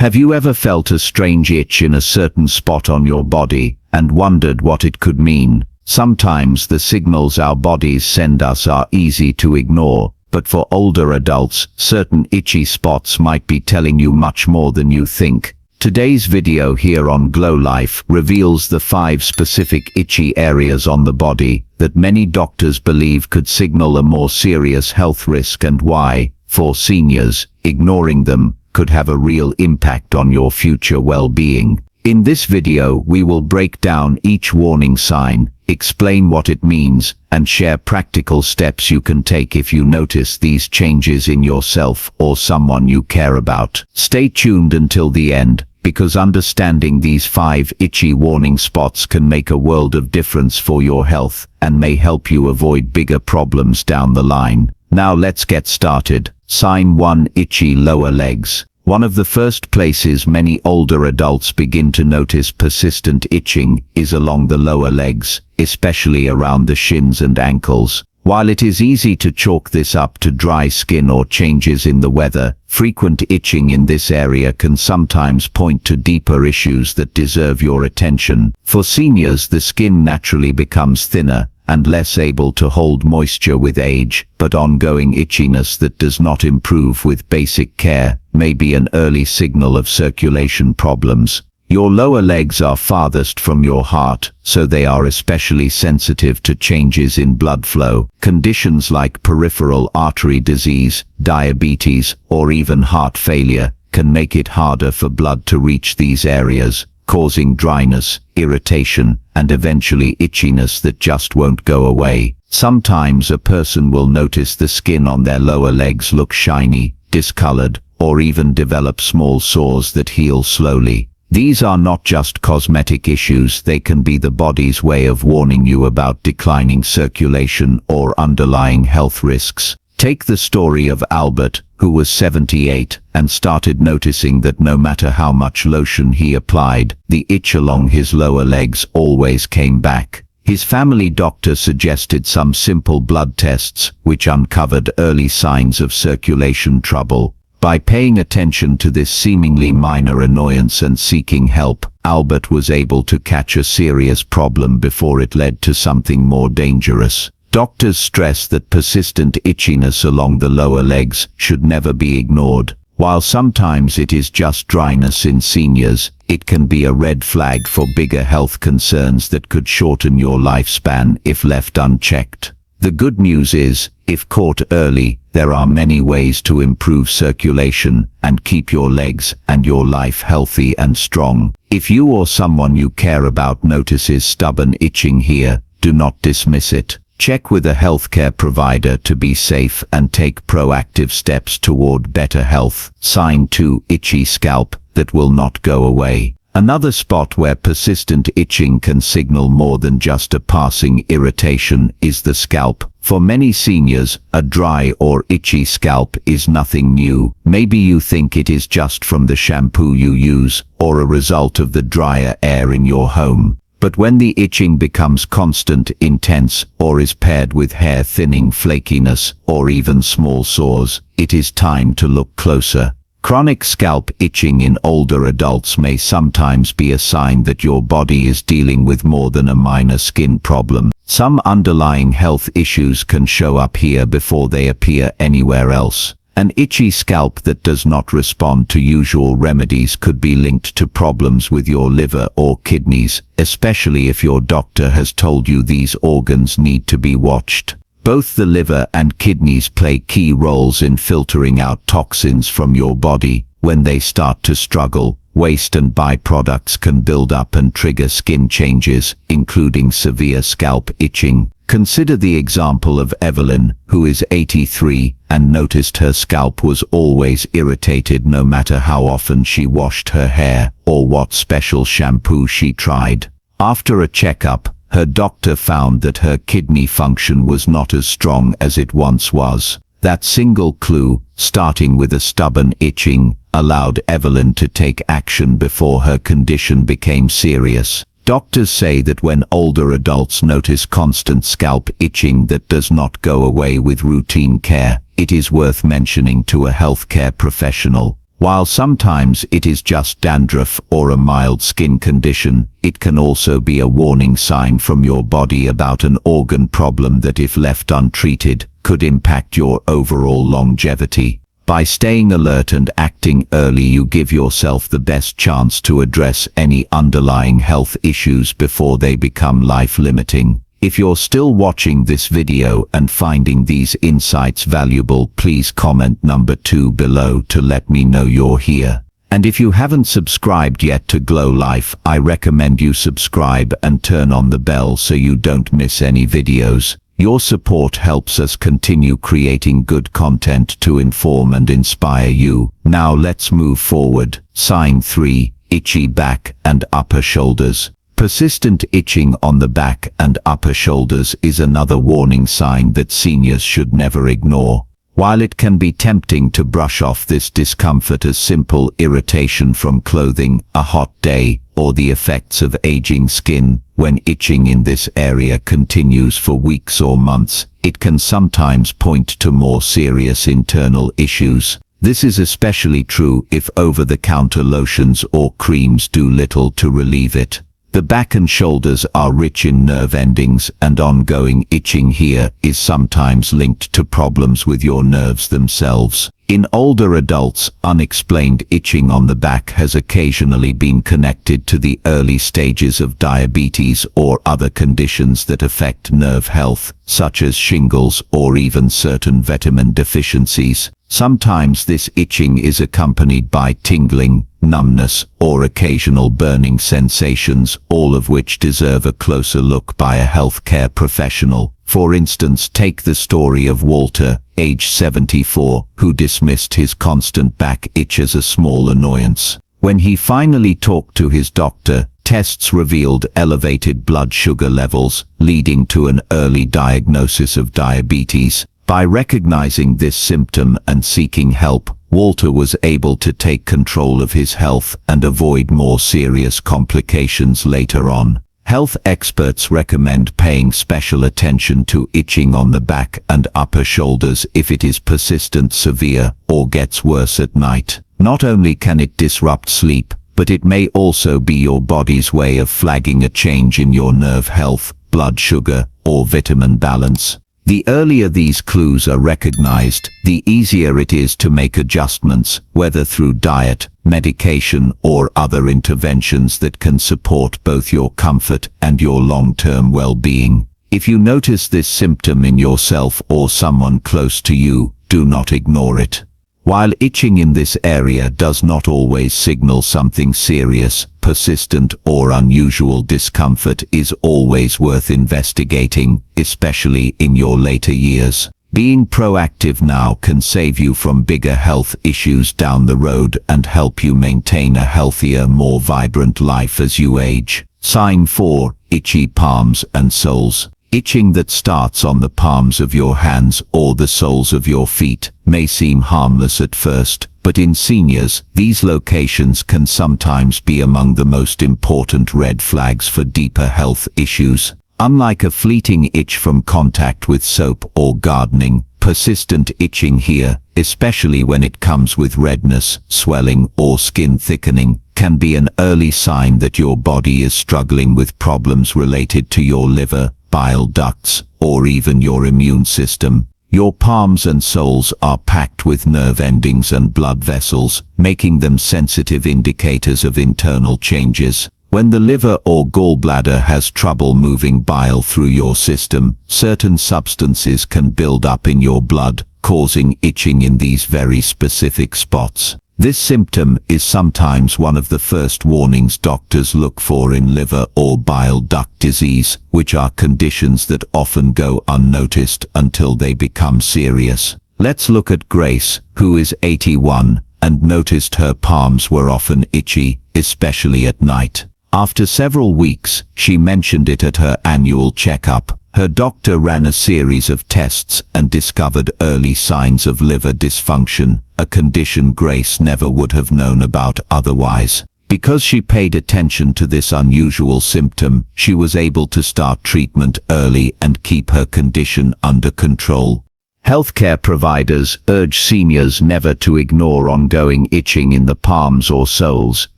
Have you ever felt a strange itch in a certain spot on your body and wondered what it could mean? Sometimes the signals our bodies send us are easy to ignore, but for older adults, certain itchy spots might be telling you much more than you think. Today's video here on Glow Life reveals the 5 specific itchy areas on the body that many doctors believe could signal a more serious health risk and why, for seniors, ignoring them could have a real impact on your future well-being. In this video, we will break down each warning sign, explain what it means, and share practical steps you can take if you notice these changes in yourself or someone you care about. Stay tuned until the end, because understanding these 5 itchy warning spots can make a world of difference for your health and may help you avoid bigger problems down the line. Now let's get started. Sign 1: Itchy lower legs. One of the first places many older adults begin to notice persistent itching is along the lower legs, especially around the shins and ankles. While it is easy to chalk this up to dry skin or changes in the weather, frequent itching in this area can sometimes point to deeper issues that deserve your attention. For seniors, the skin naturally becomes thinner and less able to hold moisture with age, but ongoing itchiness that does not improve with basic care may be an early signal of circulation problems. Your lower legs are farthest from your heart, so they are especially sensitive to changes in blood flow. Conditions like peripheral artery disease, diabetes, or even heart failure can make it harder for blood to reach these areas, causing dryness, irritation, and eventually itchiness that just won't go away. Sometimes a person will notice the skin on their lower legs look shiny, discolored, or even develop small sores that heal slowly. These are not just cosmetic issues, they can be the body's way of warning you about declining circulation or underlying health risks. Take the story of Albert, who was 78 and started noticing that no matter how much lotion he applied, the itch along his lower legs always came back. His family doctor suggested some simple blood tests, which uncovered early signs of circulation trouble. By paying attention to this seemingly minor annoyance and seeking help, Albert was able to catch a serious problem before it led to something more dangerous. Doctors stress that persistent itchiness along the lower legs should never be ignored. While sometimes it is just dryness in seniors, it can be a red flag for bigger health concerns that could shorten your lifespan if left unchecked. The good news is, if caught early, there are many ways to improve circulation and keep your legs and your life healthy and strong. If you or someone you care about notices stubborn itching here, do not dismiss it. Check with a healthcare provider to be safe and take proactive steps toward better health. Sign 2: Itchy scalp that will not go away. Another spot where persistent itching can signal more than just a passing irritation is the scalp. For many seniors, a dry or itchy scalp is nothing new. Maybe you think it is just from the shampoo you use or a result of the drier air in your home. But when the itching becomes constant, intense, or is paired with hair thinning, flakiness, or even small sores, it is time to look closer. Chronic scalp itching in older adults may sometimes be a sign that your body is dealing with more than a minor skin problem. Some underlying health issues can show up here before they appear anywhere else. An itchy scalp that does not respond to usual remedies could be linked to problems with your liver or kidneys, especially if your doctor has told you these organs need to be watched. Both the liver and kidneys play key roles in filtering out toxins from your body. When they start to struggle, waste and byproducts can build up and trigger skin changes, including severe scalp itching. Consider the example of Evelyn, who is 83 and noticed her scalp was always irritated no matter how often she washed her hair or what special shampoo she tried. After a checkup, her doctor found that her kidney function was not as strong as it once was. That single clue, starting with a stubborn itching, allowed Evelyn to take action before her condition became serious. Doctors say that when older adults notice constant scalp itching that does not go away with routine care, it is worth mentioning to a healthcare professional. While sometimes it is just dandruff or a mild skin condition, it can also be a warning sign from your body about an organ problem that, if left untreated, could impact your overall longevity. By staying alert and acting early, you give yourself the best chance to address any underlying health issues before they become life-limiting. If you're still watching this video and finding these insights valuable, please comment number 2 below to let me know you're here. And if you haven't subscribed yet to Glow Life, I recommend you subscribe and turn on the bell so you don't miss any videos. Your support helps us continue creating good content to inform and inspire you. Now let's move forward. Sign 3. Itchy back and upper shoulders. Persistent itching on the back and upper shoulders is another warning sign that seniors should never ignore. While it can be tempting to brush off this discomfort as simple irritation from clothing, a hot day, or the effects of aging skin, when itching in this area continues for weeks or months, it can sometimes point to more serious internal issues. This is especially true if over-the-counter lotions or creams do little to relieve it. The back and shoulders are rich in nerve endings, and ongoing itching here is sometimes linked to problems with your nerves themselves. In older adults, unexplained itching on the back has occasionally been connected to the early stages of diabetes or other conditions that affect nerve health, such as shingles or even certain vitamin deficiencies. Sometimes this itching is accompanied by tingling, numbness, or occasional burning sensations, all of which deserve a closer look by a healthcare professional. For instance, take the story of Walter, age 74, who dismissed his constant back itch as a small annoyance. When he finally talked to his doctor, tests revealed elevated blood sugar levels, leading to an early diagnosis of diabetes. By recognizing this symptom and seeking help, Walter was able to take control of his health and avoid more serious complications later on. Health experts recommend paying special attention to itching on the back and upper shoulders if it is persistent, severe, or gets worse at night. Not only can it disrupt sleep, but it may also be your body's way of flagging a change in your nerve health, blood sugar, or vitamin balance. The earlier these clues are recognized, the easier it is to make adjustments, whether through diet, medication, or other interventions that can support both your comfort and your long-term well-being. If you notice this symptom in yourself or someone close to you, do not ignore it. While itching in this area does not always signal something serious, persistent or unusual discomfort is always worth investigating, especially in your later years. Being proactive now can save you from bigger health issues down the road and help you maintain a healthier, more vibrant life as you age. Sign 4. Itchy palms and soles. Itching that starts on the palms of your hands or the soles of your feet may seem harmless at first, but in seniors, these locations can sometimes be among the most important red flags for deeper health issues. Unlike a fleeting itch from contact with soap or gardening, persistent itching here, especially when it comes with redness, swelling, or skin thickening, can be an early sign that your body is struggling with problems related to your liver, bile ducts, or even your immune system. Your palms and soles are packed with nerve endings and blood vessels, making them sensitive indicators of internal changes. When the liver or gallbladder has trouble moving bile through your system, certain substances can build up in your blood, causing itching in these very specific spots. This symptom is sometimes one of the first warnings doctors look for in liver or bile duct disease, which are conditions that often go unnoticed until they become serious. Let's look at Grace, who is 81, and noticed her palms were often itchy, especially at night. After several weeks, she mentioned it at her annual checkup. Her doctor ran a series of tests and discovered early signs of liver dysfunction, a condition Grace never would have known about otherwise. Because she paid attention to this unusual symptom, she was able to start treatment early and keep her condition under control. Healthcare providers urge seniors never to ignore ongoing itching in the palms or soles,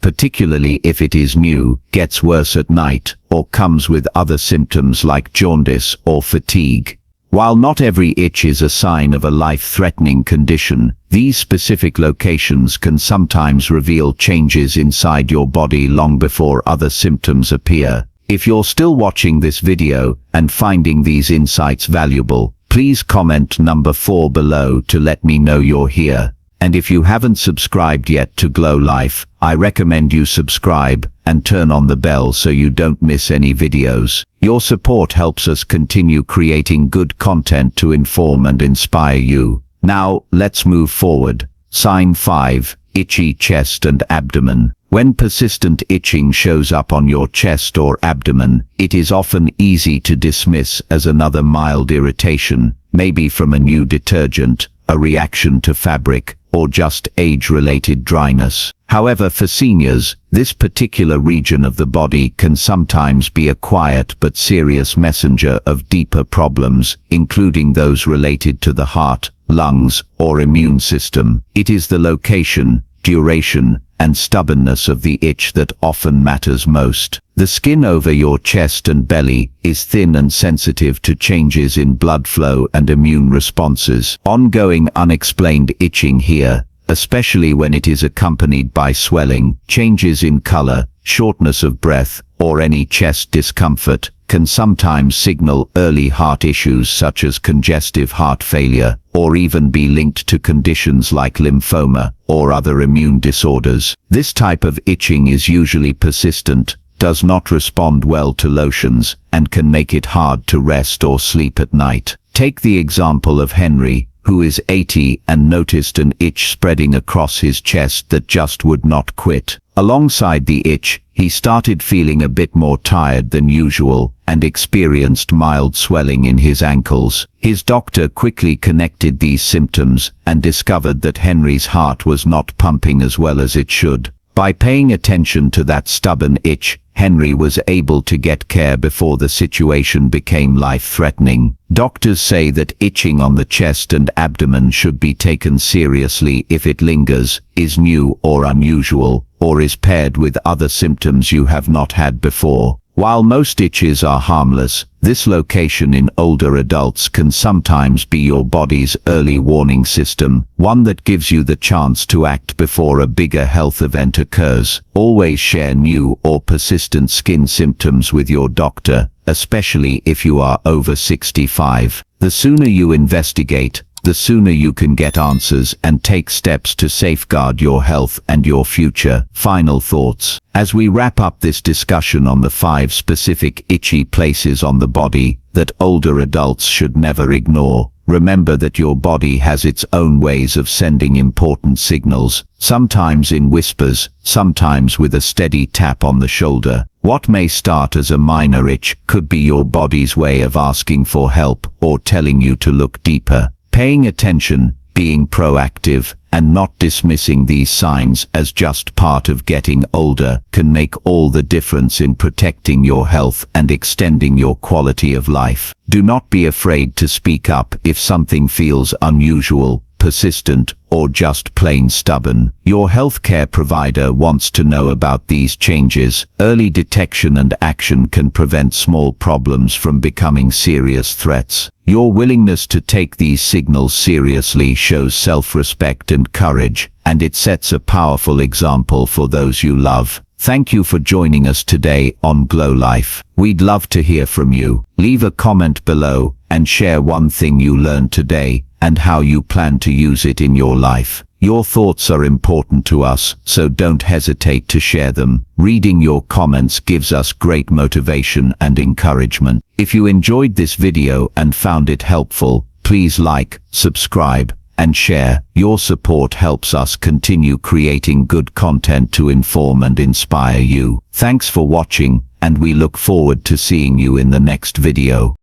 particularly if it is new, gets worse at night, or comes with other symptoms like jaundice or fatigue. While not every itch is a sign of a life-threatening condition, these specific locations can sometimes reveal changes inside your body long before other symptoms appear. If you're still watching this video and finding these insights valuable, please comment number 4 below to let me know you're here. And if you haven't subscribed yet to Glow Life, I recommend you subscribe and turn on the bell so you don't miss any videos. Your support helps us continue creating good content to inform and inspire you. Now, let's move forward. Sign 5. Itchy chest and abdomen. When persistent itching shows up on your chest or abdomen, it is often easy to dismiss as another mild irritation, maybe from a new detergent, a reaction to fabric, or just age-related dryness. However, for seniors, this particular region of the body can sometimes be a quiet but serious messenger of deeper problems, including those related to the heart, lungs, or immune system. It is the location, duration, and stubbornness of the itch that often matters most. The skin over your chest and belly is thin and sensitive to changes in blood flow and immune responses. Ongoing unexplained itching here, especially when it is accompanied by swelling, changes in color, shortness of breath, or any chest discomfort, can sometimes signal early heart issues such as congestive heart failure, or even be linked to conditions like lymphoma or other immune disorders. This type of itching is usually persistent, does not respond well to lotions, and can make it hard to rest or sleep at night. Take the example of Henry, who is 80 and noticed an itch spreading across his chest that just would not quit. Alongside the itch, he started feeling a bit more tired than usual and experienced mild swelling in his ankles. His doctor quickly connected these symptoms and discovered that Henry's heart was not pumping as well as it should. By paying attention to that stubborn itch, Henry was able to get care before the situation became life-threatening. Doctors say that itching on the chest and abdomen should be taken seriously if it lingers, is new or unusual, or is paired with other symptoms you have not had before. While most itches are harmless, this location in older adults can sometimes be your body's early warning system, one that gives you the chance to act before a bigger health event occurs. Always share new or persistent skin symptoms with your doctor, especially if you are over 65. The sooner you investigate, the sooner you can get answers and take steps to safeguard your health and your future. Final thoughts. As we wrap up this discussion on the 5 specific itchy places on the body that older adults should never ignore, remember that your body has its own ways of sending important signals, sometimes in whispers, sometimes with a steady tap on the shoulder. What may start as a minor itch could be your body's way of asking for help or telling you to look deeper. Paying attention, being proactive, and not dismissing these signs as just part of getting older can make all the difference in protecting your health and extending your quality of life. Do not be afraid to speak up if something feels unusual, persistent, or just plain stubborn. Your healthcare provider wants to know about these changes. Early detection and action can prevent small problems from becoming serious threats. Your willingness to take these signals seriously shows self-respect and courage, and it sets a powerful example for those you love. Thank you for joining us today on Glow Life. We'd love to hear from you. Leave a comment below and share one thing you learned today and how you plan to use it in your life. Your thoughts are important to us, so don't hesitate to share them. Reading your comments gives us great motivation and encouragement. If you enjoyed this video and found it helpful, please like, subscribe, and share. Your support helps us continue creating good content to inform and inspire you. Thanks for watching, and we look forward to seeing you in the next video.